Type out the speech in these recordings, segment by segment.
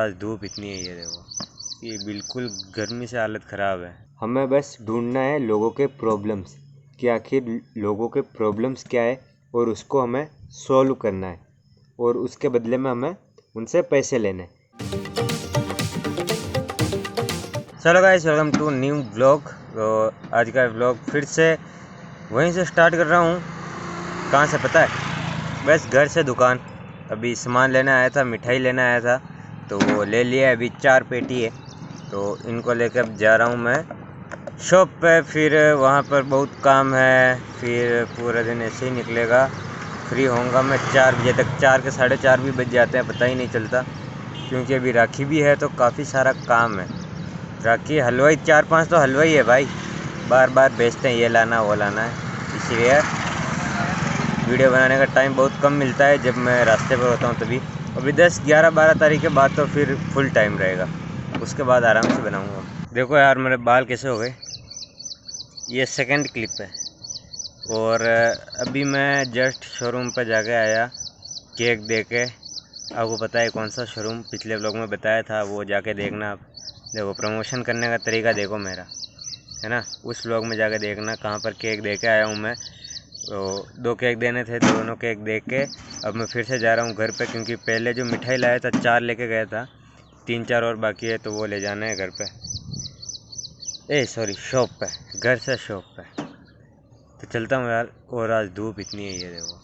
आज धूप इतनी है, ये देखो, ये बिल्कुल गर्मी से हालत ख़राब है। हमें बस ढूंढना है लोगों के प्रॉब्लम्स कि आखिर लोगों के प्रॉब्लम्स क्या है और उसको हमें सॉल्व करना है और उसके बदले में हमें उनसे पैसे लेने हैं। चलो guys, welcome to new blog. तो आज का ब्लॉग फिर से वहीं से स्टार्ट कर रहा हूँ। कहाँ से पता है? बस घर से दुकान। अभी सामान लेने आया था, मिठाई लेने आया था, तो वो ले लिया। अभी 4 पेटी है, तो इनको लेकर जा रहा हूँ मैं शॉप पे। फिर वहाँ पर बहुत काम है, फिर पूरा दिन ऐसे ही निकलेगा। फ्री होऊंगा मैं 4 बजे तक। 4 के 4:30 भी बज जाते हैं, पता ही नहीं चलता, क्योंकि अभी राखी भी है तो काफ़ी सारा काम है। राखी हलवाई 4-5 तो हलवाई है भाई, बार बार बेचते हैं ये लाना वो लाना है, इसलिए वीडियो बनाने का टाइम बहुत कम मिलता है जब मैं रास्ते पर होता हूँ तभी। अभी 10, 11, 12 तारीख के बाद तो फिर फुल टाइम रहेगा, उसके बाद आराम से बनाऊँगा। देखो यार, मेरे बाल कैसे हो गए। ये सेकंड क्लिप है। और अभी मैं जस्ट शोरूम पर जाके आया केक दे के। आपको पता है कौन सा शोरूम, पिछले व्लॉग में बताया था, वो जाके देखना आप। देखो, प्रमोशन करने का तरीका देखो मेरा, है ना। उस व्लॉग में जाके देखना कहाँ पर केक दे के आया हूँ मैं। तो 2 केक देने थे, दोनों केक दे के अब मैं फिर से जा रहा हूँ घर पे, क्योंकि पहले जो मिठाई लाया था 4 लेके गया था, 3-4 और बाकी है, तो वो ले जाना है घर पे। सॉरी, शॉप पे, घर से शॉप पे। तो चलता हूँ यार। और आज धूप इतनी है, ये देखो,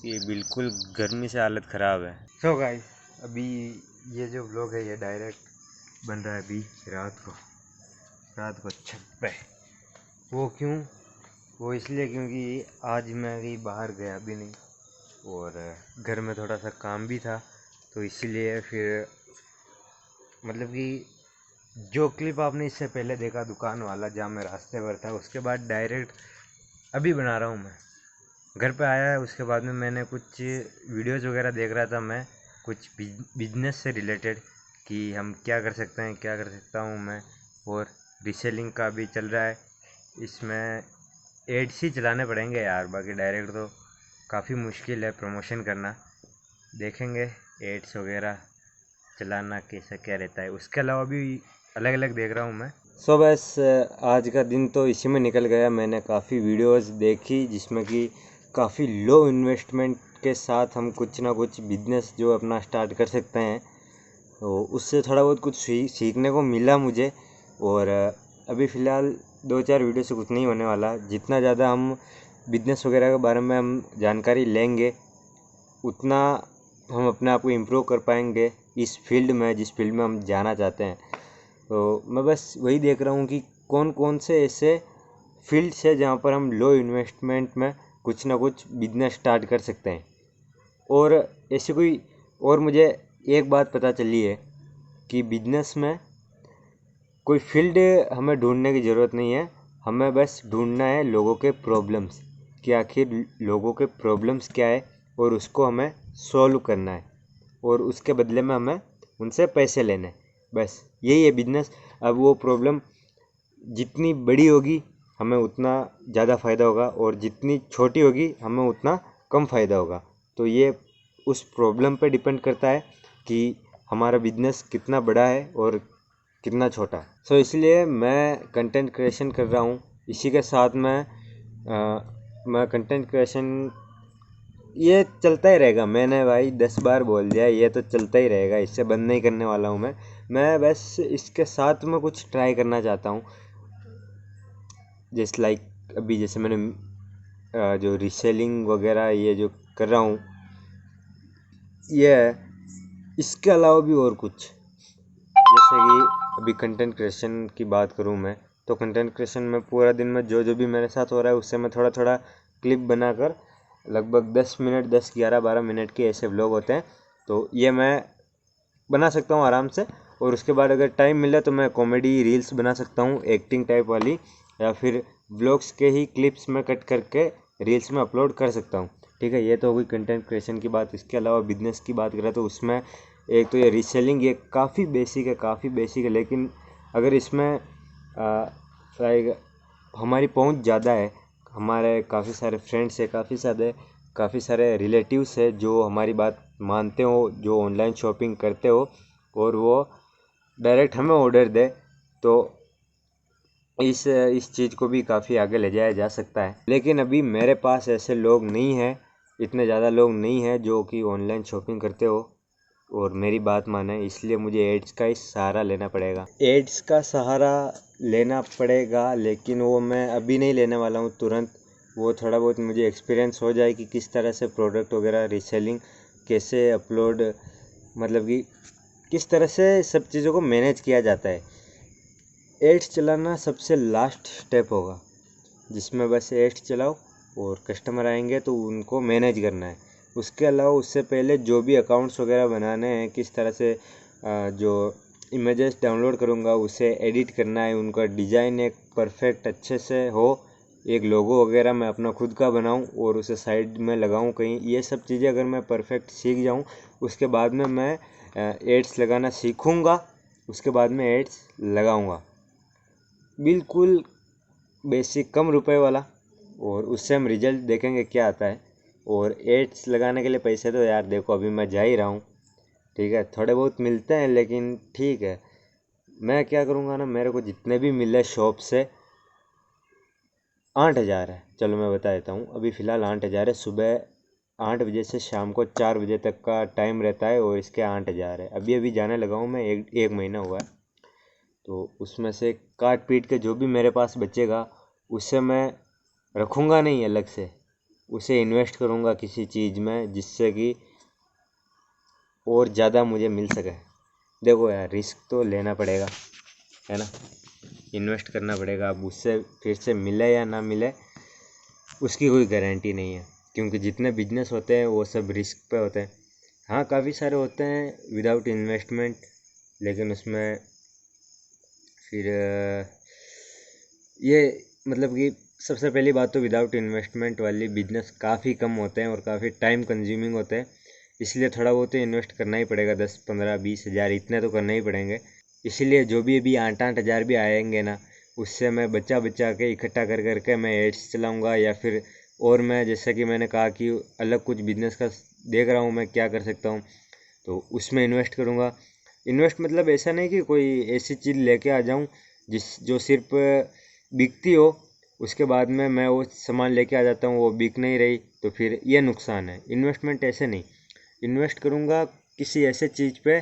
ये बिल्कुल गर्मी से हालत ख़राब है। सो गाइस, अभी ये जो व्लॉग है ये डायरेक्ट बन रहा है अभी रात को छत पे। वो क्यों? वो इसलिए क्योंकि आज मैं कहीं बाहर गया भी नहीं और घर में थोड़ा सा काम भी था, तो इसीलिए फिर मतलब कि जो क्लिप आपने इससे पहले देखा दुकान वाला, जहाँ मैं रास्ते पर था, उसके बाद डायरेक्ट अभी बना रहा हूँ मैं। घर पे आया है, उसके बाद में मैंने कुछ वीडियोज़ वगैरह देख रहा था मैं, कुछ बिजनेस से रिलेटेड कि हम क्या कर सकते हैं, क्या कर सकता हूँ मैं। और रीसेलिंग का भी चल रहा है, इसमें एड्स ही चलाने पड़ेंगे यार, बाकी डायरेक्ट तो काफ़ी मुश्किल है प्रमोशन करना। देखेंगे एड्स वगैरह चलाना कैसा क्या रहता है। उसके अलावा भी अलग अलग देख रहा हूँ मैं। सो बस आज का दिन तो इसी में निकल गया। मैंने काफ़ी वीडियोज़ देखी जिसमें कि काफ़ी लो इन्वेस्टमेंट के साथ हम कुछ ना कुछ बिजनेस जो अपना स्टार्ट कर सकते हैं, तो उससे थोड़ा बहुत कुछ सीखने को मिला मुझे। और अभी फ़िलहाल 2-4 वीडियो से कुछ नहीं होने वाला। जितना ज़्यादा हम बिजनेस वगैरह के बारे में हम जानकारी लेंगे, उतना हम अपने आप को इम्प्रूव कर पाएंगे इस फील्ड में, जिस फील्ड में हम जाना चाहते हैं। तो मैं बस वही देख रहा हूँ कि कौन कौन से ऐसे फील्ड्स है जहाँ पर हम लो इन्वेस्टमेंट में कुछ ना कुछ बिजनेस स्टार्ट कर सकते हैं। और ऐसे कोई, और मुझे एक बात पता चली है कि बिजनेस में कोई फील्ड हमें ढूंढने की ज़रूरत नहीं है, हमें बस ढूंढना है लोगों के प्रॉब्लम्स कि आखिर लोगों के प्रॉब्लम्स क्या है और उसको हमें सॉल्व करना है और उसके बदले में हमें उनसे पैसे लेने हैं। बस यही है बिजनेस। अब वो प्रॉब्लम जितनी बड़ी होगी हमें उतना ज़्यादा फ़ायदा होगा, और जितनी छोटी होगी हमें उतना कम फ़ायदा होगा। तो ये उस प्रॉब्लम पे डिपेंड करता है कि हमारा बिजनेस कितना बड़ा है और कितना छोटा। सो इसलिए मैं कंटेंट क्रिएशन कर रहा हूँ। इसी के साथ मैं कंटेंट क्रिएशन ये चलता ही रहेगा। मैंने भाई 10 बार बोल दिया, ये तो चलता ही रहेगा, इससे बंद नहीं करने वाला हूँ मैं बस इसके साथ में कुछ ट्राई करना चाहता हूँ। जैसे लाइक अभी जैसे मैंने जो रीसेलिंग वगैरह ये जो कर रहा हूँ, ये है। इसके अलावा भी और कुछ, जैसे कि अभी कंटेंट क्रिएशन की बात करूँ मैं, तो कंटेंट क्रिएशन में पूरा दिन में जो जो भी मेरे साथ हो रहा है उससे मैं थोड़ा थोड़ा क्लिप बनाकर, लगभग 10 मिनट, 10, 11, 12 मिनट के ऐसे व्लॉग होते हैं, तो ये मैं बना सकता हूँ आराम से। और उसके बाद अगर टाइम मिले तो मैं कॉमेडी रील्स बना सकता हूँ, एक्टिंग टाइप वाली, या फिर व्लॉग्स के ही क्लिप्स में कट करके रील्स में अपलोड कर सकता हूँ। ठीक है, ये तो हो गई कंटेंट क्रिएशन की बात। इसके अलावा बिजनेस की बात करें तो उसमें एक तो ये रीसेलिंग, ये काफ़ी बेसिक है, लेकिन अगर इसमें लाइक हमारी पहुंच ज़्यादा है, हमारे काफ़ी सारे फ्रेंड्स है, काफ़ी सारे रिलेटिव्स है जो हमारी बात मानते हो, जो ऑनलाइन शॉपिंग करते हो, और वो डायरेक्ट हमें ऑर्डर दे, तो इस चीज़ को भी काफ़ी आगे ले जाया जा सकता है। लेकिन अभी मेरे पास ऐसे लोग नहीं हैं, इतने ज़्यादा लोग नहीं हैं जो कि ऑनलाइन शॉपिंग करते हो और मेरी बात माने, इसलिए मुझे एड्स का ही सहारा लेना पड़ेगा। एड्स का सहारा लेना पड़ेगा, लेकिन वो मैं अभी नहीं लेने वाला हूँ तुरंत। वो थोड़ा बहुत मुझे एक्सपीरियंस हो जाए कि किस तरह से प्रोडक्ट वगैरह रीसेलिंग कैसे अपलोड, मतलब कि किस तरह से सब चीज़ों को मैनेज किया जाता है। एड्स चलाना सबसे लास्ट स्टेप होगा, जिसमें बस एड्स चलाओ और कस्टमर आएंगे तो उनको मैनेज करना है। उसके अलावा उससे पहले जो भी अकाउंट्स वगैरह बनाने हैं, किस तरह से जो इमेजेस डाउनलोड करूँगा उसे एडिट करना है, उनका डिज़ाइन एक परफेक्ट अच्छे से हो, एक लोगो वगैरह मैं अपना खुद का बनाऊं और उसे साइड में लगाऊं कहीं। ये सब चीज़ें अगर मैं परफेक्ट सीख जाऊं, उसके बाद में मैं एड्स लगाना सीखूंगा, उसके बाद में एड्स लगाऊंगा, बिल्कुल बेसिक कम रुपए वाला, और उससे हम रिजल्ट देखेंगे क्या आता है। और एड्स लगाने के लिए पैसे तो यार देखो अभी मैं जा ही रहा हूँ, ठीक है, थोड़े बहुत मिलते हैं, लेकिन ठीक है, मैं क्या करूँगा ना, मेरे को जितने भी मिले शॉप से 8,000 है, चलो मैं बता देता हूँ। अभी फ़िलहाल 8,000 है, सुबह 8 बजे से शाम को 4 बजे तक का टाइम रहता है और इसके 8,000 है। अभी अभी जाने लगा हूँ मैं, एक महीना हुआ है, तो उसमें से काट पीट के जो भी मेरे पास बचेगा उसे मैं रखूँगा नहीं अलग से, उसे इन्वेस्ट करूँगा किसी चीज़ में, जिससे कि और ज़्यादा मुझे मिल सके। देखो यार, रिस्क तो लेना पड़ेगा, है ना, इन्वेस्ट करना पड़ेगा। अब उससे फिर से मिले या ना मिले उसकी कोई गारंटी नहीं है, क्योंकि जितने बिजनेस होते हैं वो सब रिस्क पे होते हैं। हाँ, काफ़ी सारे होते हैं विदाउट इन्वेस्टमेंट, लेकिन उसमें फिर ये मतलब कि सबसे पहली बात तो विदाउट इन्वेस्टमेंट वाली बिजनेस काफ़ी कम होते हैं और काफ़ी टाइम कंज्यूमिंग होते हैं, इसलिए थोड़ा बहुत तो इन्वेस्ट करना ही पड़ेगा। 10, 15, 20 हज़ार इतने तो करना ही पड़ेंगे। इसीलिए जो भी अभी 8-8 हज़ार भी आएंगे ना, उससे मैं बचा बचा के इकट्ठा कर करके मैं एड्स चलाऊँगा, या फिर और मैं जैसा कि मैंने कहा कि अलग कुछ बिजनेस का देख रहा हूँ मैं क्या कर सकता हूँ, तो उसमें इन्वेस्ट करूँगा। इन्वेस्ट मतलब ऐसा नहीं कि कोई ऐसी चीज़ लेके आ जाऊँ जो सिर्फ बिकती हो, उसके बाद में मैं वो सामान लेके आ जाता हूँ, वो बिक नहीं रही, तो फिर ये नुकसान है। इन्वेस्टमेंट ऐसे नहीं, इन्वेस्ट करूँगा किसी ऐसे चीज़ पे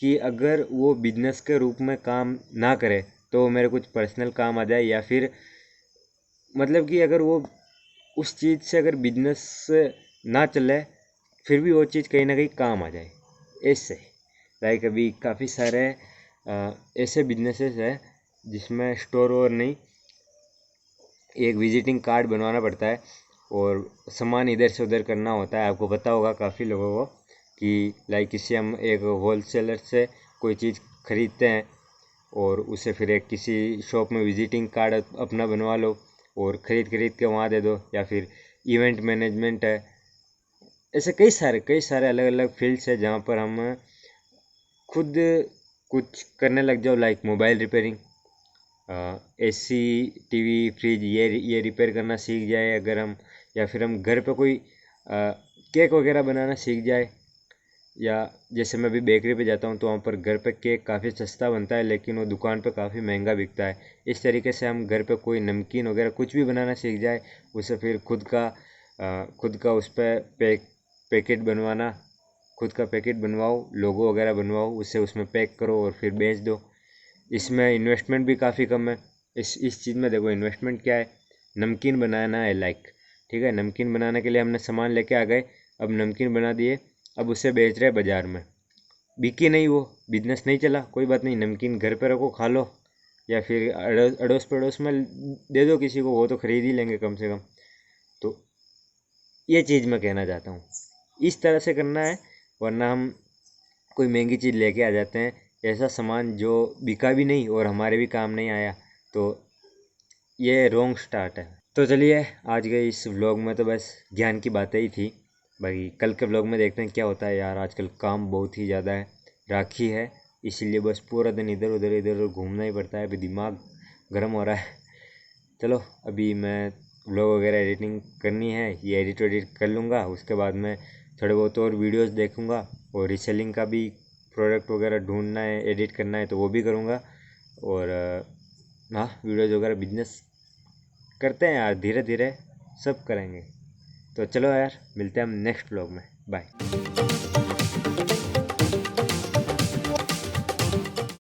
कि अगर वो बिजनेस के रूप में काम ना करे तो मेरे कुछ पर्सनल काम आ जाए, या फिर मतलब कि अगर वो उस चीज़ से अगर बिजनेस ना चले फिर भी वो चीज़ कहीं ना कहीं काम आ जाए। ऐसे लाइक अभी काफ़ी सारे ऐसे बिजनेसेस हैं जिसमें स्टोर और नहीं, एक विजिटिंग कार्ड बनवाना पड़ता है और सामान इधर से उधर करना होता है। आपको पता होगा काफ़ी लोगों को कि लाइक किसी हम एक होलसेलर से कोई चीज़ खरीदते हैं और उसे फिर एक किसी शॉप में विजिटिंग कार्ड अपना बनवा लो और ख़रीद के वहाँ दे दो, या फिर इवेंट मैनेजमेंट है। ऐसे कई सारे अलग अलग फील्ड्स है जहाँ पर हम खुद कुछ करने लग जाओ, like mobile repairing, AC, TV, fridge, ये रिपेयर करना सीख जाए अगर हम, या फिर हम घर पे कोई केक वगैरह बनाना सीख जाए, या जैसे मैं अभी बेकरी पे जाता हूँ तो वहाँ पर घर पे केक काफ़ी सस्ता बनता है लेकिन वो दुकान पे काफ़ी महंगा बिकता है। इस तरीके से हम घर पे कोई नमकीन वगैरह कुछ भी बनाना सीख जाए, उसे फिर खुद का उस पर पैकेट बनवाना, खुद का पैकेट बनवाओ, लोगो वगैरह बनवाओ, उसे उसमें पैक करो और फिर बेच दो। इसमें इन्वेस्टमेंट भी काफ़ी कम है। इस चीज़ में देखो इन्वेस्टमेंट क्या है, नमकीन बनाना है लाइक, ठीक है, नमकीन बनाने के लिए हमने सामान लेके आ गए, अब नमकीन बना दिए, अब उसे बेच रहे बाज़ार में, बिकी नहीं, वो बिजनेस नहीं चला, कोई बात नहीं, नमकीन घर पे रखो खा लो, या फिर अड़ोस पड़ोस में दे दो किसी को, वो तो खरीद ही लेंगे कम से कम। तो ये चीज़ मैं कहना चाहता हूँ, इस तरह से करना है, वरना हम कोई महंगी चीज़ लेके आ जाते हैं, ऐसा सामान जो बिका भी नहीं और हमारे भी काम नहीं आया, तो ये रॉन्ग स्टार्ट है। तो चलिए, आज के इस व्लॉग में तो बस ज्ञान की बातें ही थी, बाकी कल के व्लॉग में देखते हैं क्या होता है। यार आजकल काम बहुत ही ज़्यादा है, राखी है, इसीलिए बस पूरा दिन इधर उधर घूमना ही पड़ता है, अभी दिमाग गर्म हो रहा है। चलो अभी मैं व्लॉग वगैरह एडिटिंग करनी है, ये एडिट कर लूँगा, उसके बाद मैं थोड़े बहुत और वीडियोस देखूँगा और रीसेलिंग का भी प्रोडक्ट वगैरह ढूंढना है, एडिट करना है तो वो भी करूँगा। और हाँ, वीडियोज़ वगैरह बिजनेस करते हैं यार, धीरे धीरे सब करेंगे। तो चलो यार, मिलते हैं हम नेक्स्ट व्लॉग में। बाय।